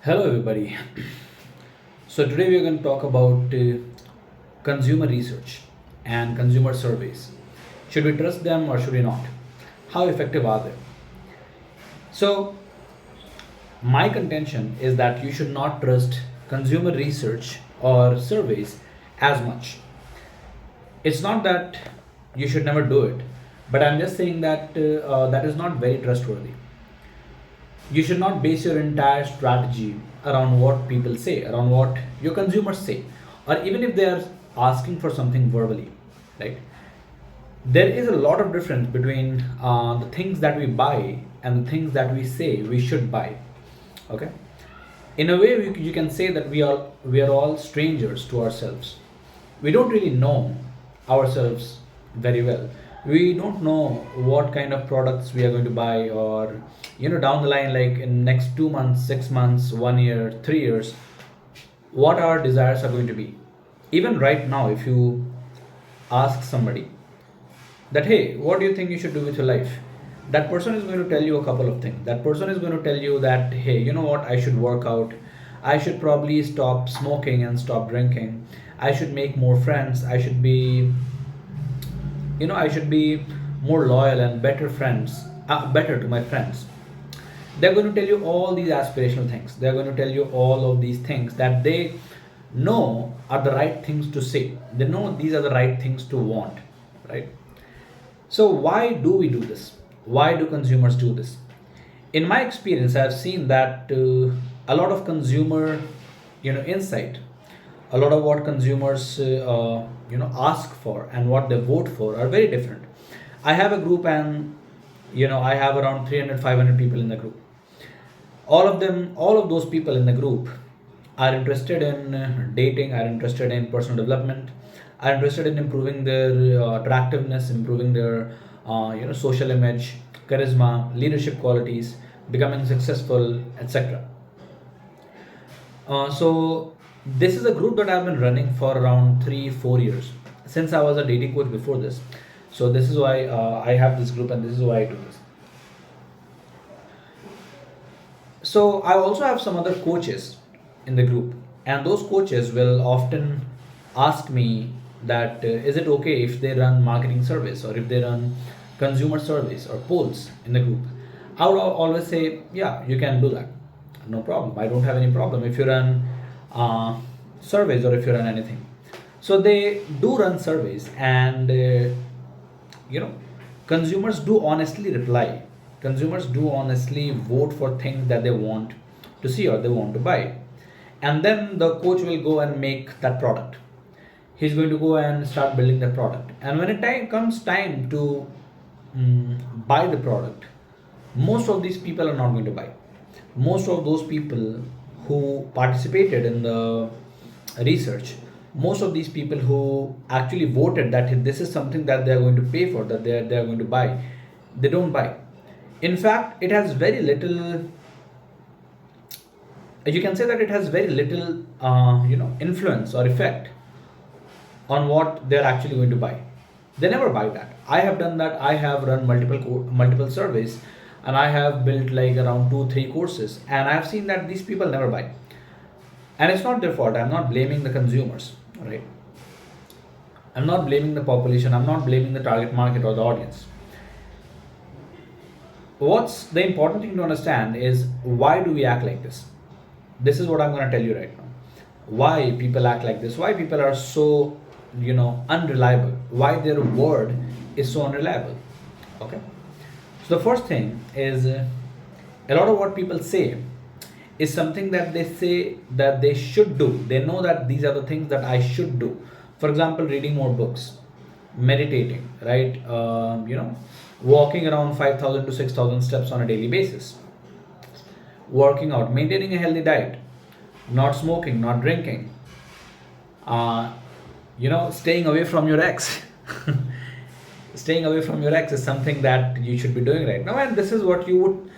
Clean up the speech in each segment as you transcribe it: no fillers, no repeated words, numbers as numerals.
Hello, everybody. So, today we're going to talk about consumer research and consumer surveys. Should we trust them or should we not? How effective are they? So, my contention is that you should not trust consumer research or surveys as much. It's not that you should never do it, but I'm just saying that that is not very trustworthy. You should not base your entire strategy around what people say, around what your consumers say, or even if they are asking for something verbally, right? There is a lot of difference between the things that we buy and the things that we say we should buy. Okay, in a way, you can say that we are all strangers to ourselves. We don't really know ourselves very well. We don't know what kind of products we are going to buy, or down the line, like in next 2 months, 6 months, 1 year, 3 years, what our desires are going to be. Even right now, if you ask somebody that, hey, what do you think you should do with your life, that person is going to tell you a couple of things. That person is going to tell you that, hey, you know what, I should work out, I should probably stop smoking and stop drinking, I should make more friends, I should be more loyal and better to my friends. They're going to tell you all these aspirational things. They're going to tell you all of these things that they know are the right things to say. They know these are the right things to want, right? So why do we do this? Why do consumers do this? In my experience, I've seen that a lot of consumer, insight, a lot of what consumers, ask for and what they vote for are very different. I have a group, and I have around 300, 500 people in the group. All of those people in the group are interested in dating, are interested in personal development, are interested in improving their attractiveness, improving their social image, charisma, leadership qualities, becoming successful, etc. So this is a group that I've been running for around 3 4 years, since I was a dating coach before this. So this is why I have this group, and this is why I do this. So I also have some other coaches in the group, and those coaches will often ask me that, is it okay if they run marketing surveys or if they run consumer surveys or polls in the group? I would always say, yeah, you can do that, no problem. I don't have any problem if you run uh, surveys or if you run anything. So they do run surveys, and you know consumers do honestly reply. Consumers do honestly vote for things that they want to see or they want to buy, and then the coach will go and make that product. He's going to go and start building the product, and when it comes time to buy the product, most of these people are not going to buy. Most of those people who participated in the research, most of these people who actually voted that this is something that they are going to pay for, that they are going to buy, they don't buy. In fact, it has very little, you can say that it has very little influence or effect on what they're actually going to buy. They never buy that. I have done that. I have run multiple surveys, and I have built like around 2 3 courses, and I have seen that these people never buy. And it's not their fault. I'm not blaming the consumers, right? I'm not blaming the population. I'm not blaming the target market or the audience. What's the important thing to understand is, why do we act like this? This is what I'm going to tell you right now. Why people act like this? Why people are so unreliable? Why their word is so unreliable? Okay. So the first thing is, a lot of what people say is something that they say that they should do. They know that these are the things that I should do. For example, reading more books, meditating, right? Walking around 5,000 to 6,000 steps on a daily basis, working out, maintaining a healthy diet, not smoking, not drinking, uh, staying away from your ex. Staying away from your ex is something that you should be doing right now, and this is what you would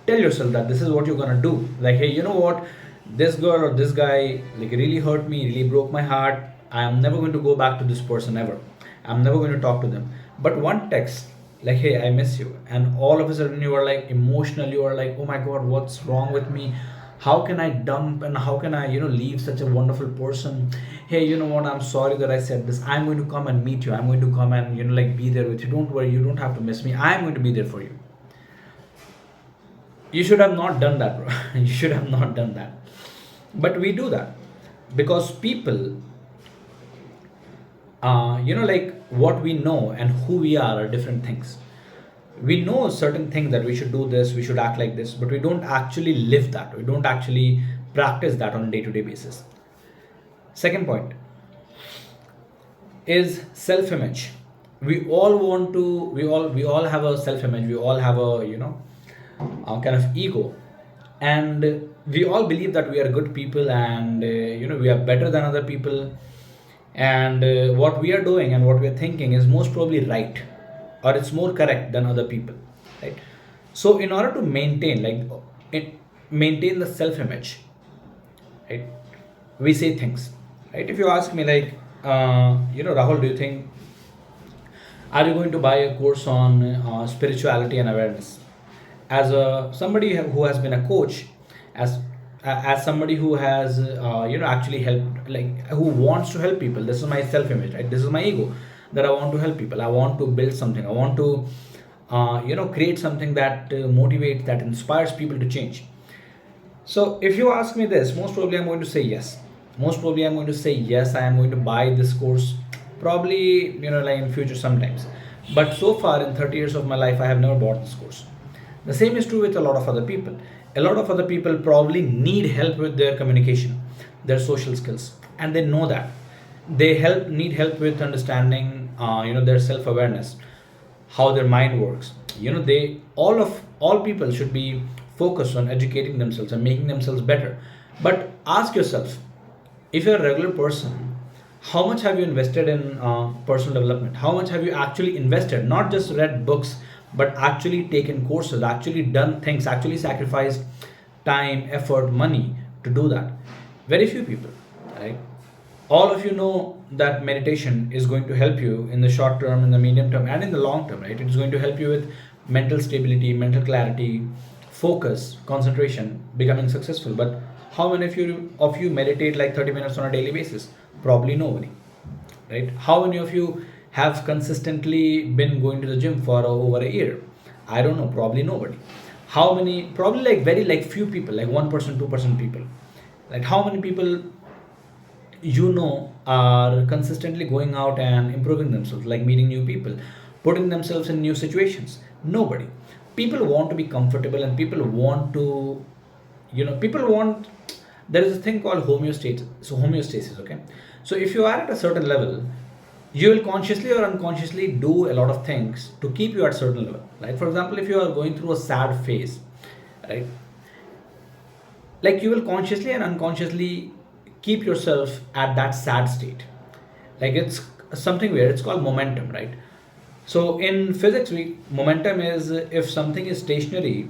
tell yourself, that this is what you're gonna do. Like, hey, you know what, this girl or this guy like really hurt me, really broke my heart. I am never going to go back to this person ever. I'm never going to talk to them. But one text, like, hey, I miss you, and all of a sudden you are like emotional. You are like, oh my god, what's wrong with me? How can I dump and how can I leave such a wonderful person? Hey, you know what, I'm sorry that I said this. I'm going to come and meet you. I'm going to come and like be there with you. Don't worry, you don't have to miss me. I'm going to be there for you. You should have not done that, bro. You should have not done that. But we do that because people, like what we know and who we are different things. We know certain things that we should do this, we should act like this, but we don't actually live that. We don't actually practice that on a day-to-day basis. Second point is self-image. We all have a self-image. We all have a kind of ego, and we all believe that we are good people, and we are better than other people, and what we are doing and what we are thinking is most probably right, or it's more correct than other people, right? So in order to maintain maintain the self-image, right, we say things, right? If you ask me like, Rahul, do you think, are you going to buy a course on spirituality and awareness? As a somebody who has been a coach, as as somebody who has actually helped, like who wants to help people, this is my self image, right? This is my ego, that I want to help people. I want to build something. I want to create something that motivates, that inspires people to change. So if you ask me this, most probably I'm going to say yes. Most probably I'm going to say yes, I am going to buy this course. Probably, like in future sometimes. But so far in 30 years of my life, I have never bought this course. The same is true with a lot of other people. A lot of other people probably need help with their communication, their social skills, and they know that. They need help with understanding, their self awareness, how their mind works. They all people should be focused on educating themselves and making themselves better. But ask yourself, if you're a regular person, how much have you invested in personal development? How much have you actually invested? Not just read books, but actually taken courses, actually done things, actually sacrificed time, effort, money to do that. Very few people, right? All of you know that meditation is going to help you in the short term, in the medium term, and in the long term, right? It's going to help you with mental stability, mental clarity, focus, concentration, becoming successful. But how many of you meditate like 30 minutes on a daily basis? Probably nobody, right? How many of you have consistently been going to the gym for over a year? I don't know, probably nobody. How many? Probably like very like few people, like 1%, 2% people. Like how many people are consistently going out and improving themselves, like meeting new people, putting themselves in new situations? Nobody. People want to be comfortable, and people want to, people want, there is a thing called homeostasis. So homeostasis, okay? So if you are at a certain level, you will consciously or unconsciously do a lot of things to keep you at certain level. Like for example, if you are going through a sad phase, right, like you will consciously and unconsciously keep yourself at that sad state. Like it's something weird, it's called momentum, right? So in physics, momentum is, if something is stationary,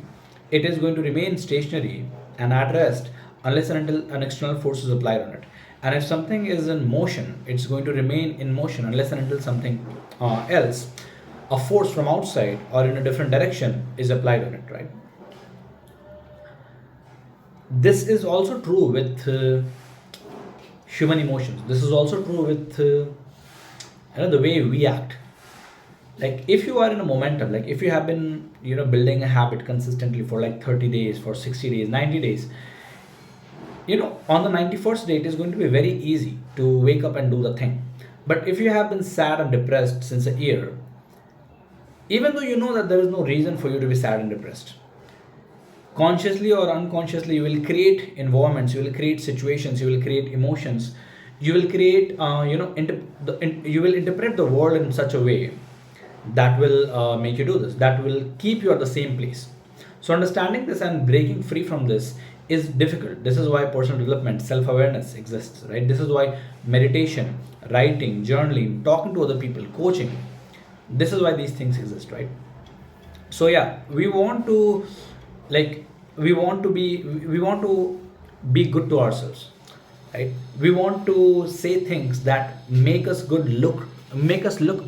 it is going to remain stationary and at rest unless and until an external force is applied on it. And if something is in motion, it's going to remain in motion unless and until something else, a force from outside or in a different direction, is applied on it, right? This is also true with human emotions. This is also true with the way we act. Like if you are in a momentum, like if you have been building a habit consistently for like 30 days, for 60 days, 90 days, on the 91st day it is going to be very easy to wake up and do the thing. But if you have been sad and depressed since a year, even though you know that there is no reason for you to be sad and depressed, consciously or unconsciously you will create environments, you will create situations, you will create emotions, you will create you will interpret the world in such a way that will make you do this, that will keep you at the same place. So understanding this and breaking free from this is difficult. This is why personal development, self-awareness exists, right? This is why meditation, writing, journaling, talking to other people, coaching, this is why these things exist, right? So yeah, like we want to be good to ourselves, right? We want to say things that make us look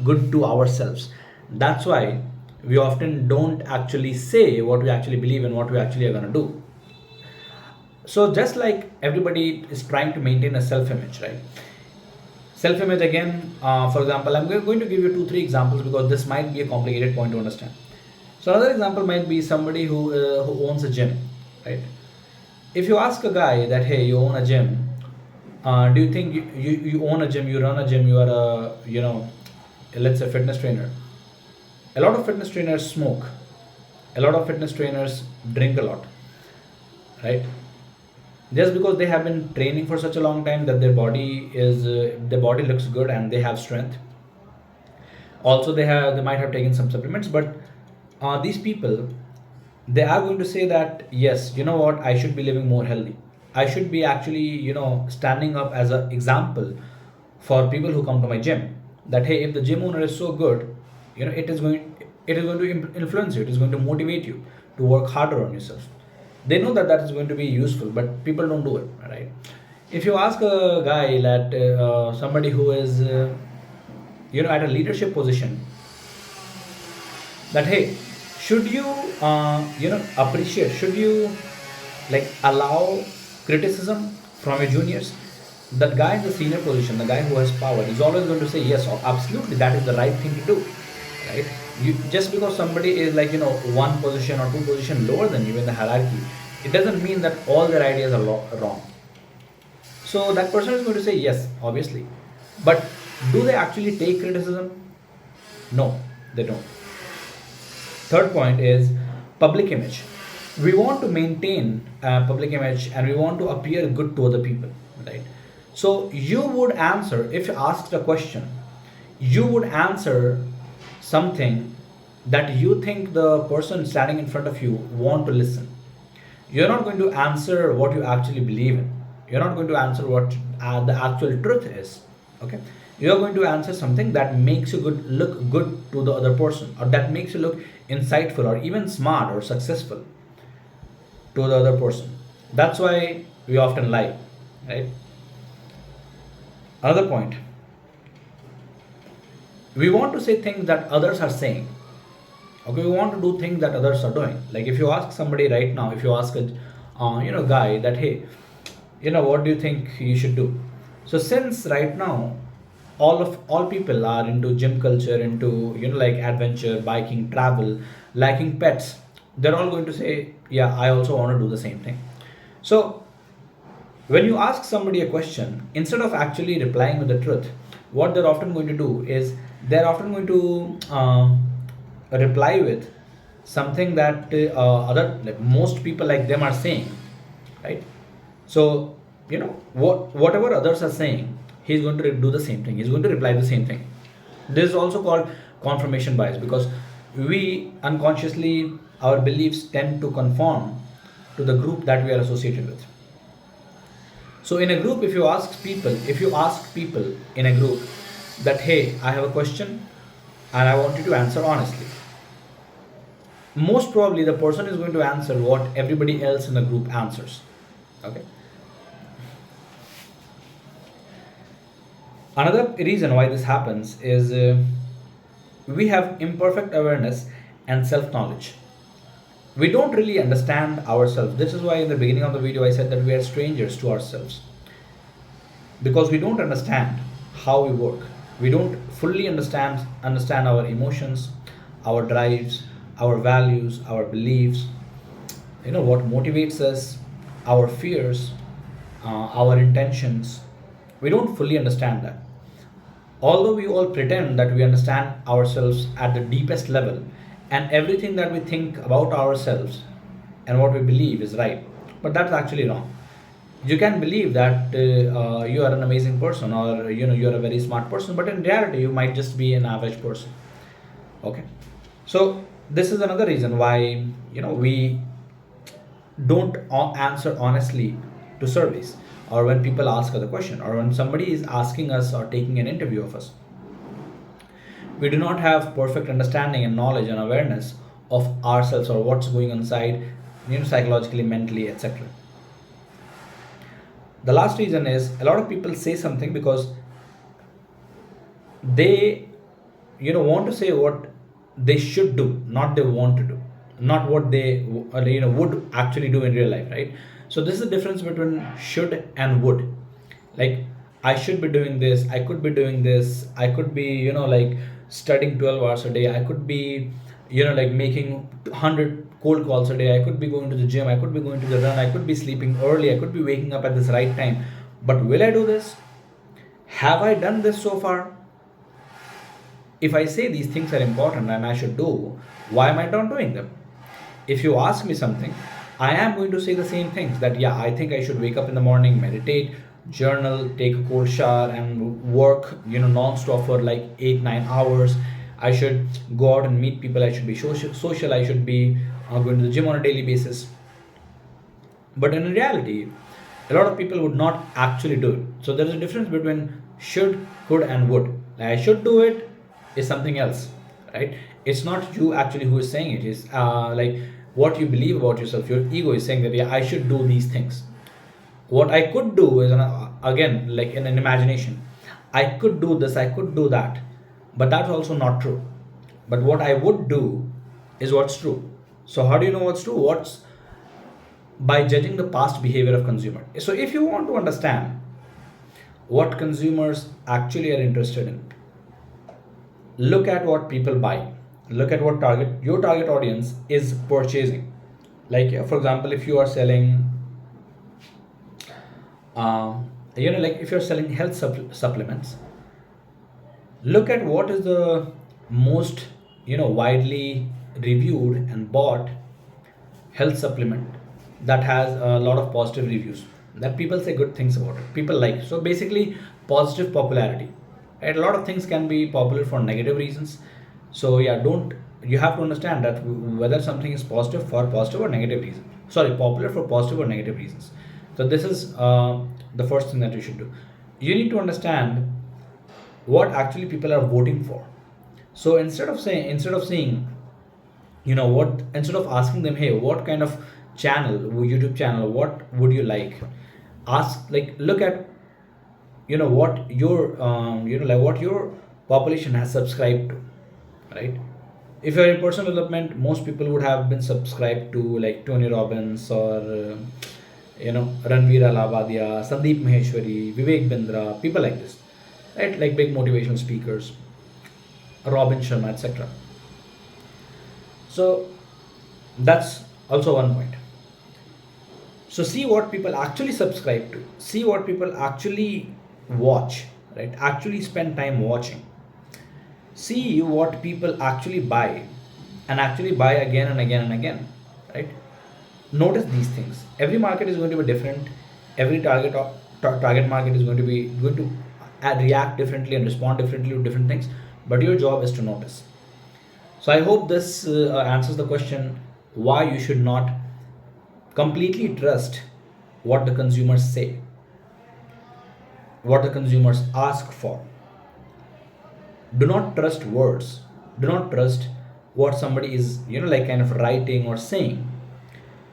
good to ourselves. That's why we often don't actually say what we actually believe and what we actually are going to do. So just like everybody is trying to maintain a self-image, right? Self-image again, for example, I'm going to give you two, three examples because this might be a complicated point to understand. So another example might be somebody who owns a gym, right? If you ask a guy that, hey, you own a gym, do you think you own a gym, you run a gym, you are a, let's say fitness trainer. A lot of fitness trainers smoke. A lot of fitness trainers drink a lot, right? Just because they have been training for such a long time that their body looks good and they have strength. Also, they might have taken some supplements, but these people, they are going to say that yes, you know what, I should be living more healthy. I should be actually, standing up as an example for people who come to my gym, that hey, if the gym owner is so good, it is going to influence you, it is going to motivate you to work harder on yourself. They know that that is going to be useful, but people don't do it, right? If you ask a guy that somebody who is at a leadership position, that hey, should you appreciate, should you like allow criticism from your juniors? That guy in the senior position, the guy who has power, is always going to say yes, absolutely, that is the right thing to do, right? You, just because somebody is like, one position or two position lower than you in the hierarchy, it doesn't mean that all their ideas are wrong. So that person is going to say yes, obviously, but do they actually take criticism? No, they don't. Third point is public image. We want to maintain a public image and we want to appear good to other people, right? So you would answer, if asked a question, you would answer something that you think the person standing in front of you want to listen. You're not going to answer what you actually believe in. You're not going to answer what the actual truth is. Okay, you're going to answer something that makes you look good to the other person, or that makes you look insightful or even smart or successful to the other person. That's why we often lie, right? Another point, we want to say things that others are saying. Okay, we want to do things that others are doing. Like if you ask somebody right now, if you ask a guy that hey, what do you think you should do? So since right now all people are into gym culture, into like adventure, biking, travel, liking pets, they're all going to say yeah, I also want to do the same thing. So when you ask somebody a question, instead of actually replying with the truth, what they're often going to do is they're often going to reply with something that other like most people like them are saying, right? So whatever others are saying, he's going to do the same thing, he's going to reply the same thing. This is also called confirmation bias, because we unconsciously, our beliefs tend to conform to the group that we are associated with. So in a group, if you ask people in a group that hey, I have a question and I want you to answer honestly, most probably the person is going to answer what everybody else in the group answers. Okay. Another reason why this happens is we have imperfect awareness and self knowledge. We don't really understand ourselves. This is why in the beginning of the video I said that we are strangers to ourselves, because we don't understand how we work. We don't fully understand our emotions, our drives, our values, our beliefs, what motivates us, our fears, our intentions. We don't fully understand that. Although we all pretend that we understand ourselves at the deepest level, and everything that we think about ourselves and what we believe is right, but that's actually wrong. You can believe that you are an amazing person, or you're a very smart person, but in reality you might just be an average person. Okay. So this is another reason why we don't answer honestly to surveys, or when people ask us a question, or when somebody is asking us or taking an interview of us. We do not have perfect understanding and knowledge and awareness of ourselves, or what's going on inside, psychologically, mentally, etc. The last reason is a lot of people say something because they want to say what they should do, not they want to do, not what they would actually do in real life, right? So this is the difference between should and would. Like, I should be doing this, I could be doing this, I could be, like studying 12 hours a day, I could be, like making 100 cold calls a day, I could be going to the gym, I could be going to the run, I could be sleeping early, I could be waking up at this right time. But will I do this? Have I done this so far? If I say these things are important and I should do, why am I not doing them? If you ask me something, I am going to say the same things, that yeah, I think I should wake up in the morning, meditate, journal, take a cold shower, and work, non-stop for like 8 9 hours. I should go out and meet people. I should be social. I should be going to the gym on a daily basis. But in reality, a lot of people would not actually do it. So there is a difference between should, could, and would. I should do it is something else, right? It's not you actually who is saying it. It's like what you believe about yourself. Your ego is saying that yeah, I should do these things. What I could do is again, like in an imagination, I could do this, I could do that, but that's also not true. But what I would do is what's true. So how do you know what's true? What's by judging the past behavior of consumer. So if you want to understand what consumers actually are interested in, look at what people buy. Look at what your target audience is purchasing. Like for example, if you are selling, like if you're selling health supplements, look at what is the most widely reviewed and bought health supplement that has a lot of positive reviews, that people say good things about it, people like. So basically, positive popularity, right? A lot of things can be popular for negative reasons. So yeah, don't you have to understand that whether something is positive for positive or negative reason, sorry, popular for positive or negative reasons. So this is the first thing that you should do. You need to understand what actually people are voting for. So instead of saying, what, instead of asking them, hey, what kind of channel, YouTube channel, what would you like, ask, like, look at what your like what your population has subscribed to, right? If you're in personal development, most people would have been subscribed to like Tony Robbins or Ranveer Alabadia, Sandeep Maheshwari, Vivek Bindra, people like this, right? Like big motivational speakers, Robin Sharma, etc. So that's also one point. So see what people actually subscribe to, see what people actually watch, right? Actually spend time watching. See what people actually buy, and actually buy again and again and again, right? Notice these things. Every market is going to be different. Every target market is going to react differently and respond differently to different things. But your job is to notice. So I hope this answers the question why you should not completely trust what the consumers say, what the consumers ask for. Do not trust words. Do not trust what somebody is, like kind of writing or saying.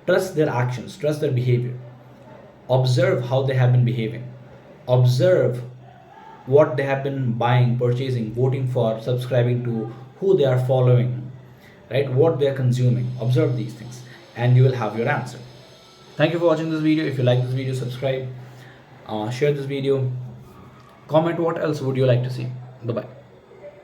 Trust their actions, trust their behavior. Observe how they have been behaving. Observe what they have been buying, purchasing, voting for, subscribing to, who they are following, right? What they are consuming. Observe these things and you will have your answer. Thank you for watching this video. If you like this video, subscribe, share this video, comment what else would you like to see. Bye bye.